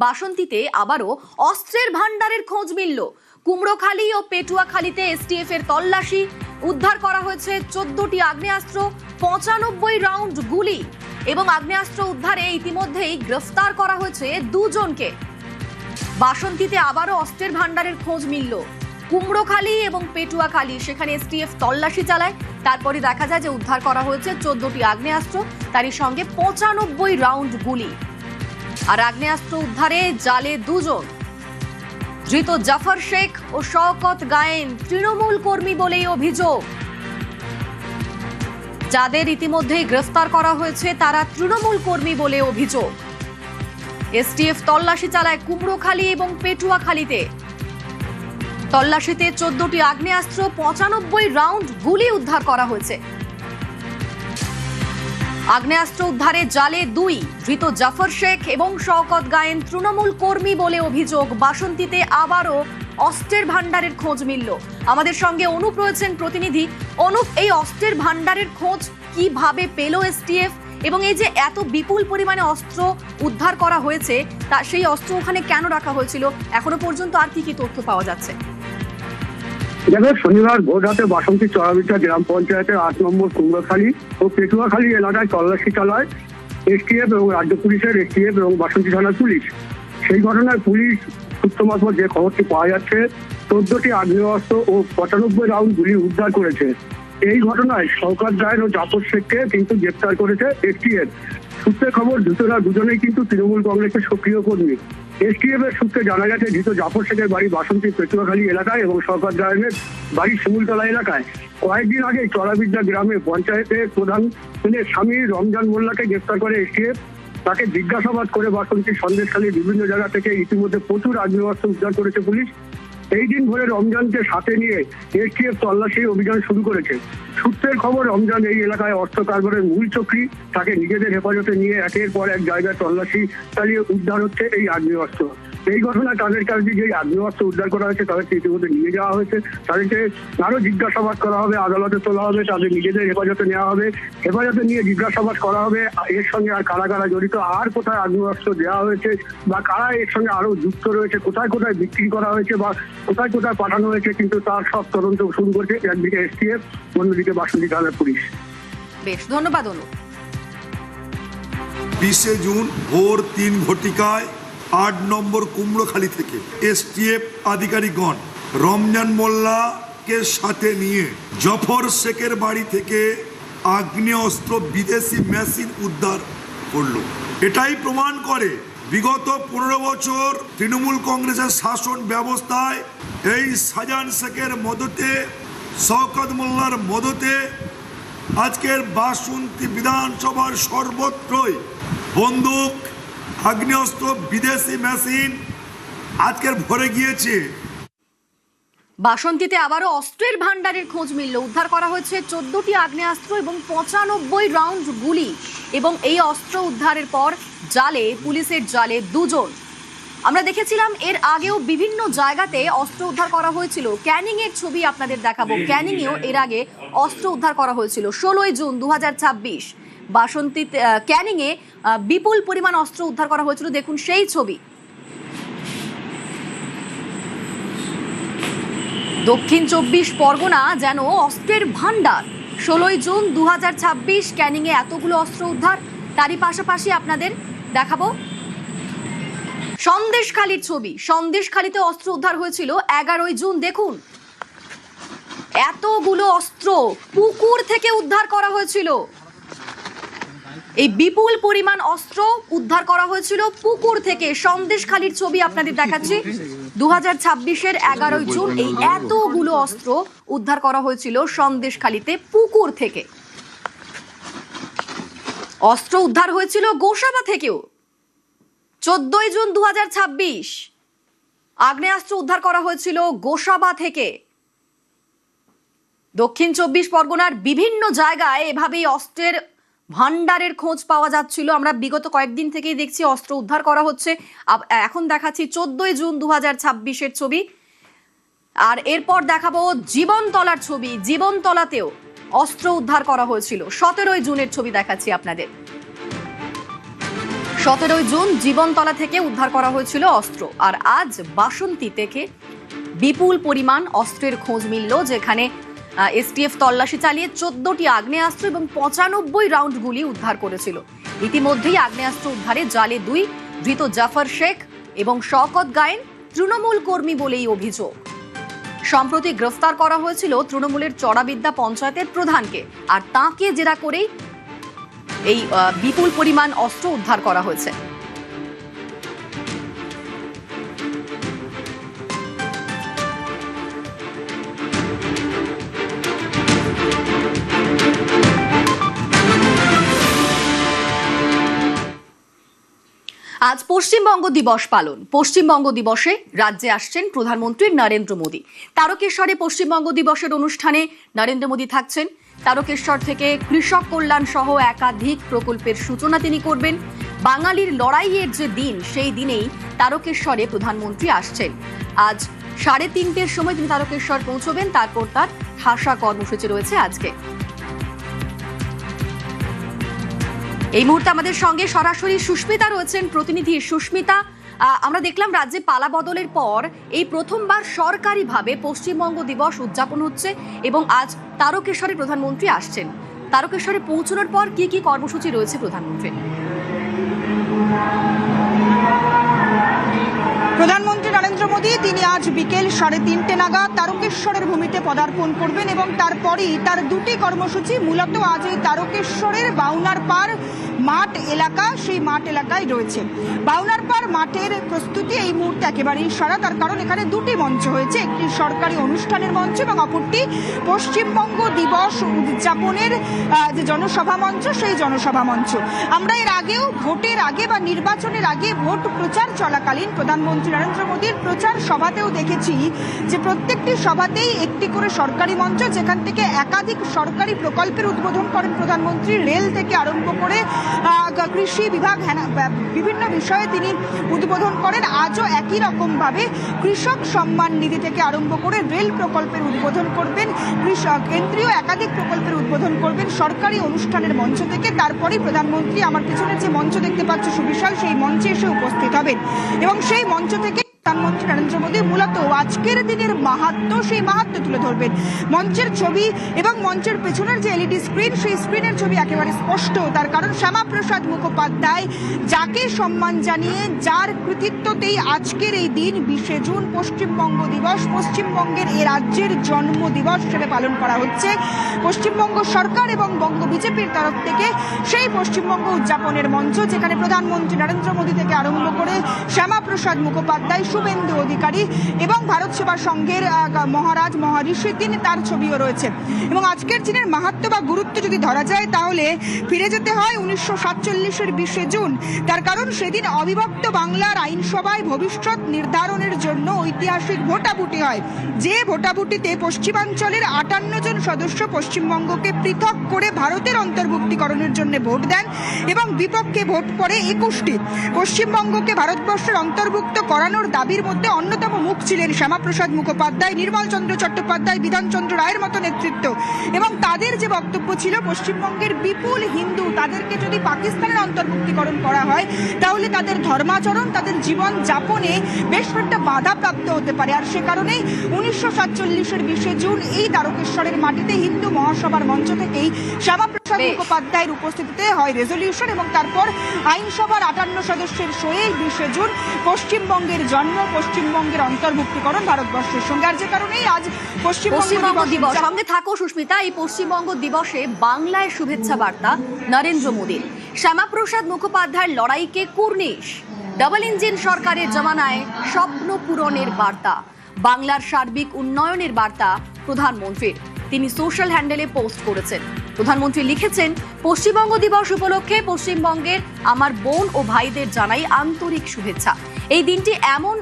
বাসন্তীতে আবারও অস্ত্রের ভান্ডারের খোঁজ মিলল। কুমড়োখালী ও পেটুয়াখালীতে এসটিএফ এর তল্লাশি, উদ্ধার করা হয়েছে 14টি আগ্নেয়াস্ত্র, 95 রাউন্ড গুলি এবং আগ্নেয়াস্ত্র উদ্ধারে ইতিমধ্যেই গ্রেফতার করা হয়েছে দুজনকে। বাসন্তীতে আবারও অস্ত্রের ভান্ডারের খোঁজ মিলল। কুমড়োখালী এবং পেটুয়াখালী, সেখানে এসটিএফ তল্লাশি চালায়। তারপরে দেখা যায় যে উদ্ধার করা হয়েছে 14টি আগ্নেয়াস্ত্র, তারই সঙ্গে 95 রাউন্ড গুলি। আর আগ্নেয়াস্ত্র উদ্ধারে জালে দুজন। ধৃত জাফর শেখ ও শওকত গায়েন তৃণমূল কর্মী বলেই অভিযোগ। যাদের ইতিমধ্যেই গ্রেফতার করা হয়েছে তারা তৃণমূল কর্মী বলে অভিযোগ। এসটিএফ তল্লাশি চালায় কুমড়োখালী এবং পেটুয়াখালীতে। তল্লাশিতে 14টি আগ্নেয়াস্ত্র, 95 রাউন্ড গুলি উদ্ধার করা হয়েছে। আগ্নেয়াস্ত্র উদ্ধারে জালে 2। ধৃত জাফর শেখ এবং শওকত গায়েন তৃণমূল কর্মী বলে অভিযোগ। বাসন্তীতে আবারও অস্ত্রের ভান্ডারের খোঁজ মিলল। আমাদের সঙ্গে অনুপ রয়েছেন প্রতিনিধি। অনুপ, এই অস্ত্রের ভান্ডারের খোঁজ কিভাবে পেল এসটিএফ, এবং এই যে এত বিপুল পরিমাণে অস্ত্র উদ্ধার করা হয়েছে, তা সেই অস্ত্র ওখানে কেন রাখা হয়েছিল, এখনো পর্যন্ত আর কি কি তথ্য পাওয়া যাচ্ছে? দেখো, শনিবার ভোর রাতে বাসন্তী চড়াবিটা গ্রাম পঞ্চায়েতের 8 নম্বর কুমড়োখালী ও পেটুয়াখালী এলাকায় তল্লাশি চালায় এসটিএফ এবং রাজ্য পুলিশের, এসটিএফ এবং বাসন্তী থানার পুলিশ। সেই ঘটনায় পুলিশ সূত্র মারফত যে খবরটি পাওয়া যাচ্ছে, 14টি আগ্নেয়াস্ত্র ও 95 রাউন্ড গুলি উদ্ধার করেছে। এই ঘটনায় শওকত গায়েন ও জাফর শেখকে কিন্তু গ্রেপ্তার করেছে এসটিএফ। সূত্রের খবর, ধৃতরা দুজনেই কিন্তু তৃণমূল কংগ্রেসের সক্রিয় কর্মী। এসটিএফ এর সূত্রে জানা গেছে, ধৃত জাফর শেখের বাড়ি বাসন্তী পেটুয়াখালী এলাকায় এবং শওকত গায়েনের বাড়ি শিমুলতলা এলাকায়। কয়েকদিন আগে চড়াবিদ্যা গ্রামে পঞ্চায়েতের প্রধান স্বামী রমজান মোল্লাকে গ্রেপ্তার করে এসটিএফ। তাকে জিজ্ঞাসাবাদ করে বাসন্তী সন্দেশখালীর বিভিন্ন জায়গা থেকে ইতিমধ্যে প্রচুর আগ্নেয়াস্ত্র উদ্ধার করেছে পুলিশ। এই দিন ভোরে রমজানকে সাথে নিয়ে এসটিএফ তল্লাশি অভিযান শুরু করেছে। সূত্রের খবর, রমজান এই এলাকায় অস্ত্র কারবারের মূল চক্রী। তাকে নিজেদের হেফাজতে নিয়ে একের পর এক জায়গায় তল্লাশি চালিয়ে উদ্ধার হচ্ছে এই আগ্নেয়াস্ত্র। এই ঘটনায় তাদের কাছে যে আগ্নেয়াস্ত্র উদ্ধার করা হয়েছে তাদেরকে ইতিমধ্যে নিয়ে যাওয়া হয়েছে। তাদেরকে আরো জিজ্ঞাসাবাদ করা হবে, আদালতে তোলা হবে, তাদের নিজেদের হেফাজতে নেওয়া হবে, হেফাজতে নিয়ে জিজ্ঞাসাবাদ করা হবে। এর সঙ্গে আর কারা কারা জড়িত, আর কোথায় আগ্নেয়াস্ত্র দেওয়া হয়েছে বা কারা এর সঙ্গে আরো যুক্ত রয়েছে, কোথায় কোথায় বিক্রি করা হয়েছে বা কোথায় কোথায় পাঠানো হয়েছে, কিন্তু তার সব তদন্ত শুরু করছে একদিকে এসটিএফ, অন্যদিকে বাসন্তী থানার পুলিশ। বেশ, ধন্যবাদ অনুপ। 20 জুন ভোর 3 ঘটিকায় 8 নম্বর কুমড়োখালী থেকে এসটিএফ আধিকারিকগণ রমজান মোল্লাকে সাথে নিয়ে জাফর শেখের বাড়ি থেকে আগ্নেয়াস্ত্র, বিদেশি মেশিন উদ্ধার করল। এটাই প্রমাণ করে বিগত 15 বছর তৃণমূল কংগ্রেসের শাসন ব্যবস্থায় এই শাহজাহান শেখের মদতে, শওকত মোল্লার মদতে আজকের বাসন্তী বিধানসভার সর্বত্রই বন্দুক, আগ্নেয়াস্ত্র, বিদেশি মেশিন আজকের ভরে গিয়েছে। বাসন্তীতে আবারও অস্ত্রের ভান্ডারের খোঁজ মিলল। উদ্ধার করা হয়েছে 14টি আগ্নেয়াস্ত্র এবং 95 রাউন্ড গুলি, এবং এই অস্ত্র উদ্ধারের পর জালে, পুলিশের জালে দুজন। আমরা দেখেছিলাম এর আগেও বিভিন্ন জায়গাতে অস্ত্র উদ্ধার করা হয়েছিল। ক্যানিং এর ছবি আপনাদের দেখাবো। ক্যানিং এও এর আগে অস্ত্র উদ্ধার করা হয়েছিল। 16 জুন 2026 বাসন্তী ক্যানিং এ বিপুল পরিমাণ অস্ত্র উদ্ধার করা হয়েছিল। দেখুন সেই ছবি। দক্ষিণ 24 পরগনা যেন অস্ত্রের ভান্ডার। 16 জুন 2026 ক্যানিং এ এতগুলো অস্ত্র উদ্ধার। তারই পাশাপাশি আপনাদের দেখাবো সন্দেশখালীর ছবি। সন্দেশখালীতে অস্ত্র উদ্ধার হয়েছিল 11 জুন। দেখুন, এতগুলো অস্ত্র পুকুর থেকে উদ্ধার করা হয়েছিল। এই বিপুল পরিমাণ অস্ত্র উদ্ধার করা হয়েছিল পুকুর থেকে। সন্দেশখালীর ছবি আপনাদের দেখাচ্ছি। 2026-এর 11 জুন এই এতগুলো অস্ত্র উদ্ধার করা হয়েছিল সন্দেশখালীতে পুকুর থেকে। অস্ত্র উদ্ধার হয়েছিল গোসাবা থেকেও। 14 জুন 2026 আগ্নেয়াস্ত্র উদ্ধার করা হয়েছিল গোসাবা থেকে। দক্ষিণ 24 পরগনার বিভিন্ন জায়গায় এভাবেই অস্ত্রের ভান্ডারের খোঁজ পাওয়া যাচ্ছিল। আমরা বিগত কয়েকদিন থেকেই দেখছি অস্ত্র উদ্ধার করা হচ্ছে। এখন দেখাচ্ছি 14 জুন 2026-এর ছবি। আর এরপর দেখাবো জীবনতলার ছবি। জীবনতলাতেও অস্ত্র উদ্ধার করা হয়েছিল। 17 জুনের ছবি দেখাচ্ছি আপনাদের। 17 জুন জীবনতলা থেকে উদ্ধার করা হয়েছিল অস্ত্র, আর আজ বাসন্তী থেকে বিপুল পরিমাণ অস্ত্রের খোঁজ মিলল, যেখানে এসটিএফ তল্লাশি চালিয়ে 14টি আগ্নেয়াস্ত্র এবং 95 রাউন্ড গুলি উদ্ধার করেছিল। ইতিমধ্যেই আগ্নেয়াস্ত্র উদ্ধারে জালে 2 ধৃত জাফর শেখ এবং শওকত গায়েন তৃণমূল কর্মী বলেই অভিযোগ। সম্প্রতি গ্রেফতার করা হয়েছিল তৃণমূলের চড়াবিদ্যা পঞ্চায়েতের প্রধানকে, আর তাঁকে জেরা করেই এই বিপুল পরিমাণ অস্ত্র উদ্ধার করা হয়েছে। আজ পশ্চিমবঙ্গ দিবস পালন। পশ্চিমবঙ্গ দিবসে রাজ্যে আসছেন প্রধানমন্ত্রী নরেন্দ্র মোদী। তারকেশ্বরে পশ্চিমবঙ্গ দিবসের অনুষ্ঠানে নরেন্দ্র মোদী থাকছেন। তারকেশ্বর থেকে কৃষক কল্যাণ সহ একাধিক প্রকল্পের সূচনা তিনি করবেন। বাঙালির লড়াইয়ের যে দিন, সেই দিনেই তারকেশ্বরে প্রধানমন্ত্রী আসছেন। আজ 3:30-র সময় তিনি তারকেশ্বর পৌঁছবেন। তারপর তার ঠাসা কর্মসূচি রয়েছে আজকে। এই মুহূর্তে আমাদের সঙ্গে সরাসরি সুস্মিতা রয়েছেন, প্রতিনিধি সুস্মিতা। আমরা দেখলাম রাজ্যে পালা বদলের পর এই প্রথমবার সরকারিভাবে পশ্চিমবঙ্গ দিবস উদযাপন হচ্ছে এবং আজ তারকেশ্বরে প্রধানমন্ত্রী আসছেন। তারকেশ্বরে পৌঁছানোর পর কি কি কর্মসূচি রয়েছে প্রধানমন্ত্রীর? প্রধানমন্ত্রী নরেন্দ্র মোদী তিনি আজ বিকেল 3:30 নাগাদ তারকেশ্বরের ভূমিতে পদার্পণ করবেন এবং তারপরেই তার 2টি কর্মসূচি মূলত আজ এই তারকেশ্বরের বাউনার পার মাঠ এলাকা, সেই মাঠ এলাকায় রয়েছে। বাউনার পার মাঠের প্রস্তুতি এই মুহূর্তে একেবারেই সারা, তার কারণ এখানে 2টি মঞ্চ হয়েছে, একটি সরকারি অনুষ্ঠানের মঞ্চ এবং অপরটি পশ্চিমবঙ্গ দিবস উদযাপনের যে জনসভা মঞ্চ, সেই জনসভা মঞ্চ। আমরা এর আগেও ভোটের আগে বা নির্বাচনের আগে ভোট প্রচার চলাকালীন প্রধানমন্ত্রী নরেন্দ্র মোদীর প্রচার সভাতেও দেখেছি যে প্রত্যেকটি সভাতেই একটি করে সরকারি মঞ্চ, যেখান থেকে একাধিক সরকারি প্রকল্পের উদ্বোধন করেন প্রধানমন্ত্রী। রেল থেকে আরম্ভ করে কৃষি বিভাগ, বিভিন্ন বিষয়ে তিনি উদ্বোধন করেন। আজও একই রকম ভাবে কৃষক সম্মান নিধি থেকে আরম্ভ করে রেল প্রকল্পের উদ্বোধন করবেন, কেন্দ্রীয় একাধিক প্রকল্পের উদ্বোধন করবেন সরকারি অনুষ্ঠানের মঞ্চ থেকে। তারপরেই প্রধানমন্ত্রী আমার পিছনে যে মঞ্চ দেখতে পাচ্ছ সুবিশাল, সেই মঞ্চে এসে উপস্থিত হবেন এবং সেই মঞ্চ থেকে প্রধানমন্ত্রী নরেন্দ্র মোদী মূলত আজকের দিনের মাহাত্ম্য, সেই মাহাত্ম্য তুলে ধরবেন। মঞ্চের ছবি এবং মঞ্চের পেছনের যে এলইডি স্ক্রিন, সেই স্ক্রিনের ছবি একেবারে স্পষ্ট, তার কারণ শ্যামাপ্রসাদ মুখোপাধ্যায়, যাকে সম্মান জানিয়ে, যার কৃতিত্বতেই আজকের এই দিন 20 জুন পশ্চিমবঙ্গ দিবস, পশ্চিমবঙ্গের এ রাজ্যের জন্ম দিবস হিসেবে পালন করা হচ্ছে। পশ্চিমবঙ্গ সরকার এবং বঙ্গ বিজেপির তরফ থেকে সেই পশ্চিমবঙ্গ উদযাপনের মঞ্চ, যেখানে প্রধানমন্ত্রী নরেন্দ্র মোদী থেকে আরম্ভ করে শ্যামাপ্রসাদ মুখোপাধ্যায়, শুভেন্দু অধিকারী এবং ভারত সেবা সংঘের মহারাজ মহারিষি, তিনি তার ছবিও রয়েছে। এবং আজকের দিনের মাহাত্ম্য বা গুরুত্ব যদি ধরা যায়, তাহলে ফিরে যেতে হয় 1947-এর 20 জুন। তার কারণ সেদিন অবিভক্ত বাংলার আইনসভায় ভবিষ্যৎ নির্ধারণের জন্য ঐতিহাসিক ভোটাভুটি হয়, যে ভোটাভুটিতে পশ্চিমাঞ্চলের 58 জন সদস্য পশ্চিমবঙ্গকে পৃথক করে ভারতের অন্তর্ভুক্তিকরণের জন্য ভোট দেন এবং বিপক্ষে ভোট পড়ে 21টি। পশ্চিমবঙ্গকে ভারতবর্ষের অন্তর্ভুক্ত করানোর দাবির মধ্যে অন্যতম মুখ ছিলেন শ্যামাপ্রসাদ মুখোপাধ্যায়, নির্মল চন্দ্র চট্টোপাধ্যায়, বিধানচন্দ্র রায়ের মতো নেতৃত্ব। এবং তাদের যে বক্তব্য ছিল, পশ্চিমবঙ্গের বিপুল হিন্দু, তাদেরকে যদি পাকিস্তানের অন্তর্ভুক্তিকরণ করা হয়, তাহলে তাদের ধর্মাচরণ, তাদের জীবন যাপনে বেশ একটা বাধা প্রাপ্ত হতে পারে। আর সে কারণেই 1947-এর 20 জুন এই তারকেশ্বরের মাটিতে হিন্দু মহাসভার মঞ্চ থেকেই শ্যামাপ্রসাদ মুখোপাধ্যায়ের উপস্থিতিতে হয় রেজলিউশন এবং তারপর আইনসভার 58 সদস্যের সয়ে 20 জুন পশ্চিমবঙ্গের জন্ম, পশ্চিমবঙ্গের অন্তর্ভুক্তিকরণ ভারতবর্ষের সঙ্গে। আর যে কারণেই আজ পশ্চিমবঙ্গ দিবস। সঙ্গে থাকো সুস্মিতা। এই পশ্চিমবঙ্গ দিবসে বাংলায় শুভেচ্ছা বার্তা নরেন্দ্র মোদীর। শ্যামাপ্রসাদ মুখোপাধ্যায়ের লড়াইকে কুর্নিশ, ডাবল ইঞ্জিন সরকারের জমানায় স্বপ্ন পূরণের বার্তা, বাংলার সার্বিক উন্নয়নের বার্তা প্রধানমন্ত্রীর। তিনি সোশ্যাল হ্যান্ডেলে পোস্ট করেছেন। প্রধানমন্ত্রী লিখেছেন, পশ্চিমবঙ্গ দিবস উপলক্ষে পশ্চিমবঙ্গের আমার বোন ও ভাইদের জানাই আন্তরিক শুভেচ্ছা। এই দিনটি এমন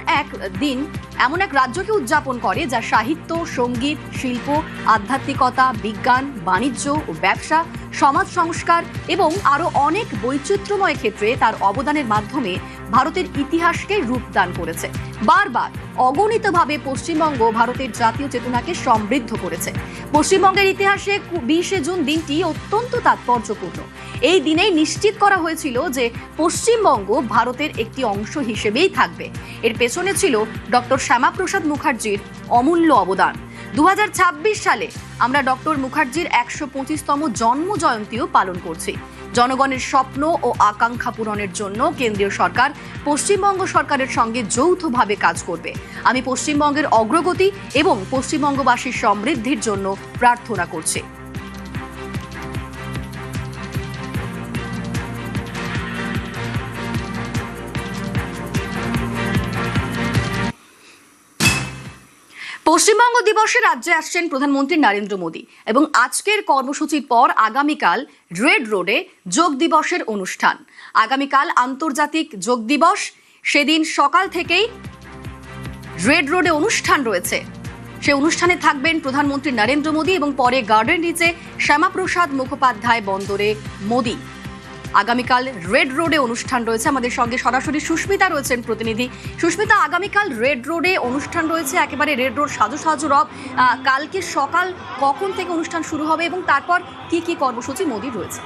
এক রাজ্যকে উদযাপন করে যা সাহিত্য, সঙ্গীত, শিল্প, আধ্যাত্মিকতা, বিজ্ঞান, বাণিজ্য ও ব্যবসা, সমাজ সংস্কার এবং আরো অনেক বৈচিত্র্যময় ক্ষেত্রে তার অবদানের মাধ্যমে ভারতের ইতিহাসকে রূপদান করেছে। বারবার অগণিতভাবে পশ্চিমবঙ্গ ভারতের জাতীয় চেতনাকে সমৃদ্ধ করেছে। পশ্চিমবঙ্গের ইতিহাসে 20শে জুন দিনটি অত্যন্ত তাৎপর্যপূর্ণ। এই দিনেই নিশ্চিত করা হয়েছিল যে পশ্চিমবঙ্গ ভারতের একটি অংশ হিসেবেই থাকবে। এর পেছনে ছিল ডক্টর শ্যামাপ্রসাদ মুখার্জির অমূল্য অবদান। 2026 সালে আমরা ডক্টর মুখার্জির 125তম জন্ম জয়ন্তীও পালন করছি। জনগণের স্বপ্ন ও আকাঙ্ক্ষা পূরণের জন্য কেন্দ্রীয় সরকার পশ্চিমবঙ্গ সরকারের সঙ্গে যৌথভাবে কাজ করবে। আমি পশ্চিমবঙ্গের অগ্রগতি এবং পশ্চিমবঙ্গবাসীর সমৃদ্ধির জন্য প্রার্থনা করছি। পশ্চিমবঙ্গ দিবসে রাজ্যে আসছেন প্রধানমন্ত্রী নরেন্দ্র মোদী এবং আজকের কর্মসূচির পর আগামীকাল রেড রোডে যোগ দিবসের অনুষ্ঠান। আগামীকাল আন্তর্জাতিক যোগ দিবস, সেদিন সকাল থেকেই রেড রোডে অনুষ্ঠান রয়েছে। সেই অনুষ্ঠানে থাকবেন প্রধানমন্ত্রী নরেন্দ্র মোদী এবং পরে গার্ডেন রিচে শ্যামাপ্রসাদ মুখোপাধ্যায় বন্দরে মোদী। আগামীকাল রেড রোডে অনুষ্ঠান রয়েছে। আমাদের সঙ্গে সরাসরি সুস্মিতা রয়েছেন প্রতিনিধি। সুস্মিতা, আগামীকাল রেড রোডে অনুষ্ঠান রয়েছে, একেবারে রেড রোড সাজো সাজো রব। কালকে সকাল কখন থেকে অনুষ্ঠান শুরু হবে এবং তারপর কি কি কর্মসূচি মোদির রয়েছে?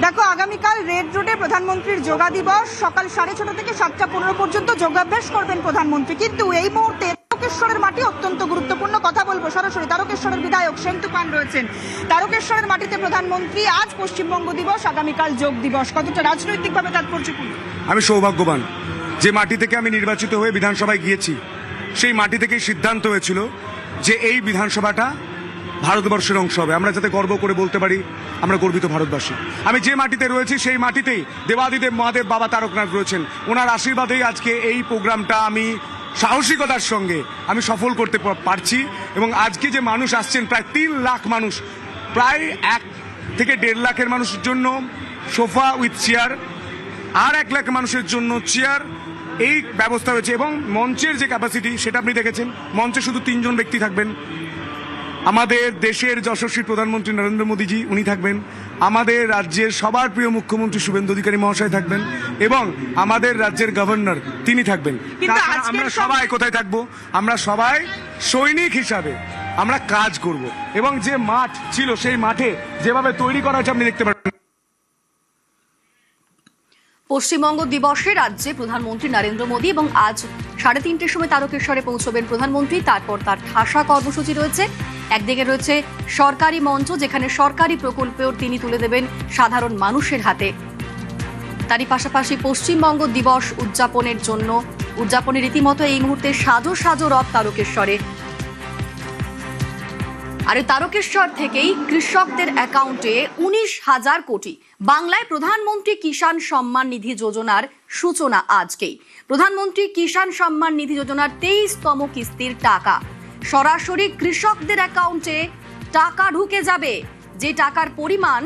দেখো, আগামীকাল রেড রোডে প্রধানমন্ত্রীর যোগা দিবস। সকাল 6:30 থেকে 7:15 পর্যন্ত যোগাভ্যাস করবেন প্রধানমন্ত্রী। কিন্তু এই মুহূর্তে তারকেশ্বরের মাটি অত্যন্ত গুরুত্বপূর্ণ। কথা বলবো সরাসরি তারকেশ্বরের বিধায়ক সেন্তু পান রয়েছেন। তারকেশ্বরের মাটিতে প্রধানমন্ত্রী, আজ পশ্চিমবঙ্গ দিবস, আগামীকাল যোগ দিবস, কতটা রাজনৈতিকভাবে তাৎপর্যপূর্ণ? আমি সৌভাগ্যবান যে মাটি থেকে আমি নির্বাচিত হয়ে বিধানসভায় গিয়েছি। সেই মাটি থেকেই সিদ্ধান্ত হয়েছিল যে এই বিধানসভাটা ভারতবর্ষের অংশ হবে। আমরা যাতে গর্ব করে বলতে পারি আমরা গর্বিত ভারতবাসী। আমি যে মাটিতে রয়েছি সেই মাটিতেই দেবাদিদেব মহাদেব বাবা তারকনাথ রয়েছেন। ওনার আশীর্বাদেই আজকে এই প্রোগ্রামটা আমি সাহসিকতার সঙ্গে আমি সফল করতে পারছি। এবং আজকে যে মানুষ আসছেন, প্রায় 3 লাখ মানুষ, প্রায় 1 থেকে 1.5 লাখের মানুষের জন্য সোফা উইথ চেয়ার, আর 1 লাখ মানুষের জন্য চেয়ার, এই ব্যবস্থা হয়েছে। এবং মঞ্চের যে ক্যাপাসিটি সেটা আপনি দেখেছেন। মঞ্চে শুধু 3 জন ব্যক্তি থাকবেন। আমাদের দেশের যশস্বী প্রধানমন্ত্রী নরেন্দ্র মোদীজি উনি থাকবেন, আমাদের রাজ্যের সবার প্রিয় মুখ্যমন্ত্রী শুভেন্দু অধিকারী মহাশয় থাকবেন এবং আমাদের রাজ্যের গভর্নর তিনি থাকবেন। আমরা সবাই কোথায় থাকবো? আমরা সবাই সৈনিক হিসাবে আমরা কাজ করব এবং যে মাঠ ছিল সেই মাঠে যেভাবে তৈরি করা হয়েছে আপনি দেখতে পাবেন। পশ্চিমবঙ্গ দিবসে রাজ্যে প্রধানমন্ত্রী নরেন্দ্র মোদী এবং আজ 3:30টার সময় তারকেশ্বরে পৌঁছবেন প্রধানমন্ত্রী। তারপর তার ঠাসা কর্মসূচি রয়েছে। একদিকে রয়েছে সরকারি মঞ্চ, যেখানে সরকারি প্রকল্পেও তিনি তুলে দেবেন সাধারণ মানুষের হাতে। তারই পাশাপাশি পশ্চিমবঙ্গ দিবস উদযাপনের রীতিমতো এই মুহূর্তে সাজো সাজো রব তারকেশ্বরে। আর তারকেশ্বর থেকেই কৃষকদের অ্যাকাউন্টে 19,000 কোটি, বাংলায় প্রধানমন্ত্রী কিষাণ সম্মান নিধি যোজনার সূচনা আজকেই। প্রধানমন্ত্রী কিষাণ সম্মান নিধি যোজনার 23তম কিস্তির টাকা সরাসরি কৃষকদের অ্যাকাউন্টে টাকা ঢুকে যাবে, যে টাকার পরিমাণ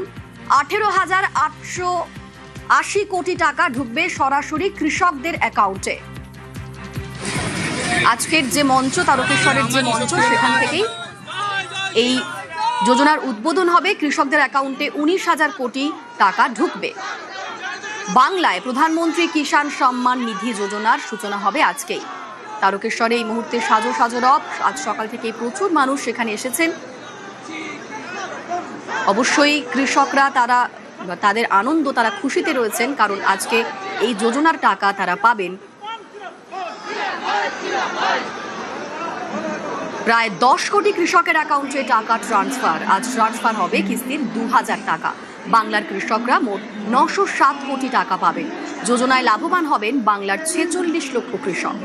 18,880 কোটি টাকা ঢুকবে সরাসরি কৃষকদের অ্যাকাউন্টে। আজকের যে মঞ্চ, তারকেশ্বরের যে মঞ্চ, সেখান থেকেই এই যোজনার উদ্বোধন হবে। কৃষকদের অ্যাকাউন্টে 19,000 কোটি টাকা ঢুকবে। বাংলায় প্রধানমন্ত্রী কিষাণ সম্মান নিধি যোজনার সূচনা হবে আজকেই। তারকেশ্বরে এই মুহূর্তে সাজো সাজো রব। আজ সকাল থেকেই প্রচুর মানুষ সেখানে এসেছেন। অবশ্যই কৃষকরা তাদের আনন্দ, তারা খুশিতে রয়েছেন, কারণ আজকে এই যোজনার টাকা তারা পাবেন। প্রায় 10 কোটি কৃষকের অ্যাকাউন্টে টাকা ট্রান্সফার। আজ ট্রান্সফার হবে কিস্তির 2,000 টাকা। বাংলার কৃষকরা মোট 907 কোটি টাকা পাবেন। যোজনায় লাভবান হবেন বাংলার 46 লক্ষ কৃষক।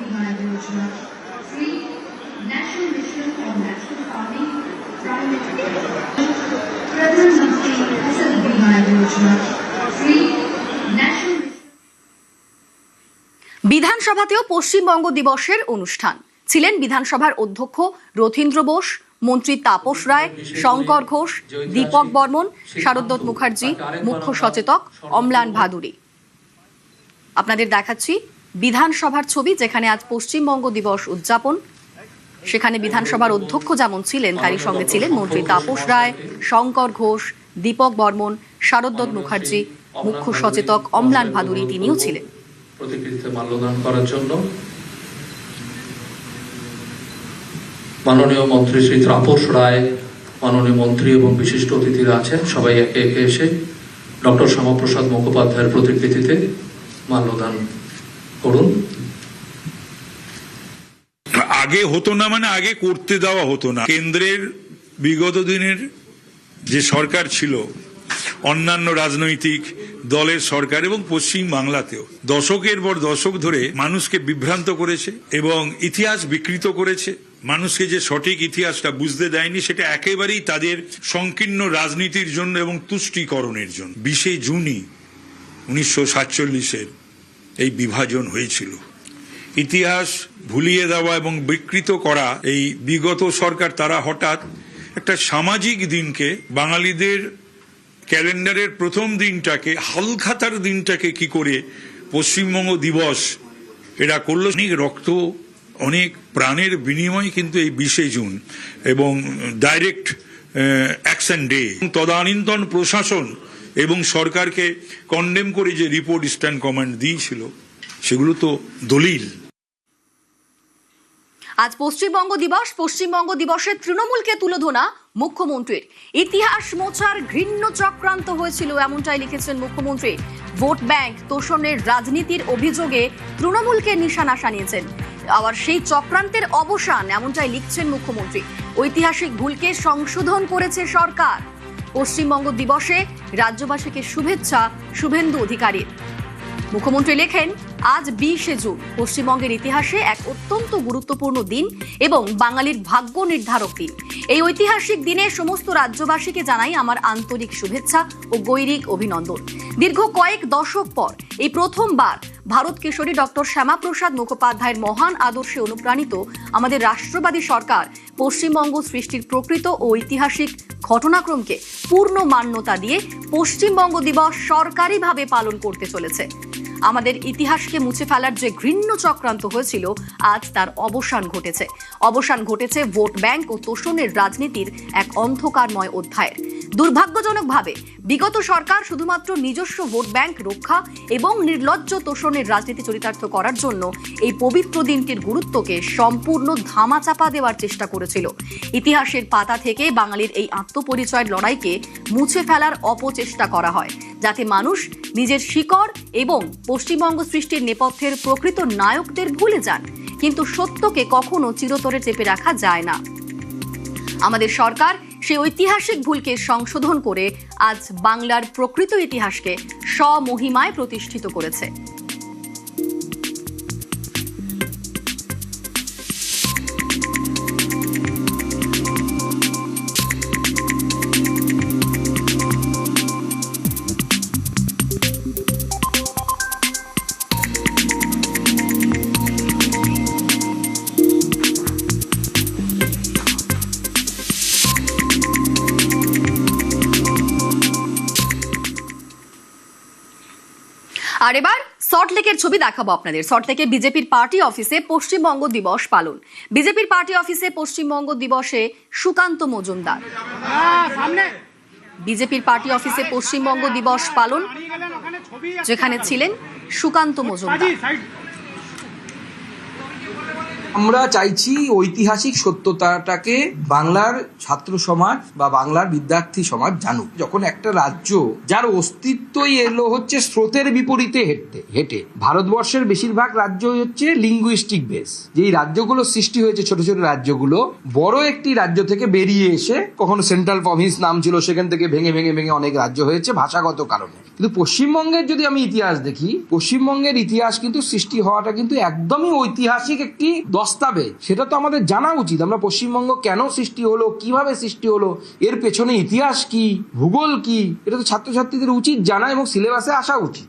বিধানসভাতেও পশ্চিমবঙ্গ দিবসের অনুষ্ঠান। ছিলেন বিধানসভার অধ্যক্ষ রথীন্দ্র বোস, মন্ত্রী তাপস রায়, শঙ্কর ঘোষ, দীপক বর্মন, শারদত্ত মুখার্জি, মুখ্য সচেতক অম্লান ভাদুরী। আপনাদের দেখাচ্ছি বিধানসভার ছবি, যেখানে আজ পশ্চিমবঙ্গ দিবস উদযাপন। সেখানে বিধানসভার অধ্যক্ষ যেমন ছিলেন, তারই সঙ্গে ছিলেন মন্ত্রী তাপস রায়, শঙ্কর ঘোষ, দীপক বর্মন, শারদত্ত মুখার্জি, মুখ্য সচেতক অম্লান ভাদুরী তিনিও ছিলেন। প্রতিকৃতিতে মাল্যদান করার জন্য মাননীয় মন্ত্রী শ্রী তাপস রায়, মাননীয় মন্ত্রী এবং বিশিষ্ট অতিথিরা আছেন, সবাই একে একে এসে ডক্টর শ্যামাপ্রসাদ মুখোপাধ্যায়ের প্রতিকৃতিতে মাল্যদান করুন। আগে হতো না, মানে আগে করতে দেওয়া হতো না। কেন্দ্রের বিগত দিনের যে সরকার ছিল, অন্যান্য রাজনৈতিক দলের সরকার এবং পশ্চিম বাংলাতেও দশকের পর দশক ধরে মানুষকে বিভ্রান্ত করেছে এবং ইতিহাস বিকৃত করেছে। মানুষকে যে সঠিক ইতিহাসটা বুঝতে দেয়নি, সেটা একেবারেই তাদের সংকীর্ণ রাজনীতির জন্য এবং তুষ্টিকরণের জন্য। 20শে জুনই 1947-এর এই বিভাজন হয়েছিল। ইতিহাস ভুলিয়ে দেওয়া এবং বিকৃত করা এই বিগত সরকার, তারা হঠাৎ একটা সামাজিক দিনকে, বাঙালিদের ক্যালেন্ডারের প্রথম দিনটাকে, হালখাতার দিনটাকে কি করে পশ্চিমবঙ্গ দিবস এরা করলো। অনেক রক্ত, অনেক প্রাণের বিনিময় কিন্তু এই 20শে জুন এবং ডাইরেক্ট অ্যাকশন ডে। তদানীন্তন প্রশাসন এবং সরকারকে কন্ডেম করে যে রিপোর্ট ইস্টার্ন কমান্ড দিয়েছিল, সেগুলো তো দলিল। আজ পশ্চিমবঙ্গ দিবস। পশ্চিমবঙ্গ দিবসে তৃণমূলকে তুলোধনা মুখ্যমন্ত্রীর। ইতিহাস মোছার ঘৃণ্য চক্রান্ত হয়েছিল, এমনটাই লিখেছেন মুখ্যমন্ত্রী। ভোট ব্যাংক তোষণের রাজনীতির অভিযোগে তৃণমূলকে নিশানা সানিয়েছেন। আবার সেই চক্রান্তের অবসান, এমনটাই লিখছেন মুখ্যমন্ত্রী। ঐতিহাসিক ভুলকে সংশোধন করেছে সরকার। পশ্চিমবঙ্গ দিবসে রাজ্যবাসীকে শুভেচ্ছা শুভেন্দু অধিকারীর। মুখ্যমন্ত্রী লেখেন, আজ 20শে জুন পশ্চিমবঙ্গের ইতিহাসে এক অত্যন্ত গুরুত্বপূর্ণ দিন এবং বাঙালির ভাগ্য নির্ধারক দিন। এই ঐতিহাসিক দিনে সমস্ত রাজ্যবাসীকে জানাই আমার আন্তরিক শুভেচ্ছা ও গৈরিক অভিনন্দন। দীর্ঘ কয়েক দশক পর এই প্রথমবার ভারত কেশরী ডক্টর শ্যামাপ্রসাদ মুখোপাধ্যায়ের মহান আদর্শে অনুপ্রাণিত আমাদের রাষ্ট্রবাদী সরকার পশ্চিমবঙ্গ সৃষ্টির প্রকৃত ও ঐতিহাসিক ঘটনাক্রমকে পূর্ণ মান্যতা দিয়ে পশ্চিমবঙ্গ দিবস সরকারিভাবে পালন করতে চলেছে। আমাদের ইতিহাসকে মুছে ফেলার যে ঘৃণ্য চক্রান্ত হয়েছিল, আজ তার অবসান ঘটেছে। অবসান ঘটেছে ভোট ব্যাংক ও তোষণের রাজনীতির এক অন্ধকারময় অধ্যায়ের। দুর্ভাগ্যজনকভাবে বিগত সরকার শুধুমাত্র নিজস্ব ভোট ব্যাংক রক্ষা এবং নির্লজ্জ তোষণের রাজনীতি চরিতার্থ করার জন্য এই পবিত্র দিনটির গুরুত্বকে সম্পূর্ণ ধামাচাপা দেওয়ার চেষ্টা করেছিল। ইতিহাসের পাতা থেকে বাঙালির এই আত্মপরিচয়ের লড়াইকে মুছে ফেলার অপচেষ্টা করা হয়, যাতে মানুষ নিজের শিকড় এবং পশ্চিমবঙ্গ সৃষ্টির নেপথ্যের প্রকৃত নায়কদের ভুলে যান। কিন্তু সত্যকে কখনো চিরতরে চেপে রাখা যায় না। আমাদের সরকার সেই ঐতিহাসিক ভুলকে সংশোধন করে আজ বাংলার প্রকৃত ইতিহাসকে স্বমহিমায় প্রতিষ্ঠিত করেছে। আর এবার সল্টলেকের ছবি দেখাবো আপনাদের। সল্টলেকে বিজেপির পার্টি অফিসে পশ্চিমবঙ্গ দিবস পালন। বিজেপির পার্টি অফিসে পশ্চিমবঙ্গ দিবসে সুকান্ত মজুমদার। বিজেপির পার্টি অফিসে পশ্চিমবঙ্গ দিবস পালন, যেখানে ছিলেন সুকান্ত মজুমদার। আমরা চাইছি ঐতিহাসিক সত্যতাটাকে বাংলার ছাত্র সমাজ বা বাংলার বিদ্যার্থী সমাজ জানুক। যখন একটা রাজ্য যার অস্তিত্বই এলো হচ্ছে স্রোতের বিপরীতে হেঁটে, ভারতবর্ষের বেশিরভাগ রাজ্য হচ্ছে লিঙ্গুইস্টিক বেস, যেই রাজ্যগুলো সৃষ্টি হয়েছে, ছোট ছোট রাজ্যগুলো বড় একটি রাজ্য থেকে বেরিয়ে এসে, কখনো সেন্ট্রাল প্রভিন্স নাম ছিল, সেখান থেকে ভেঙে ভেঙে ভেঙে অনেক রাজ্য হয়েছে ভাষাগত কারণে। কিন্তু পশ্চিমবঙ্গের যদি আমি ইতিহাস দেখি, পশ্চিমবঙ্গের ইতিহাস কিন্তু সৃষ্টি হওয়াটা কিন্তু একদমই ঐতিহাসিক একটি দস্তাবেজ। সেটা তো আমাদের জানা উচিত। আমরা পশ্চিমবঙ্গ কেন সৃষ্টি হলো, কিভাবে সৃষ্টি হলো, এর পেছনে ইতিহাস কি, ভূগোল কি, এটা তো ছাত্রছাত্রীদের উচিত জানা এবং সিলেবাসে আসা উচিত।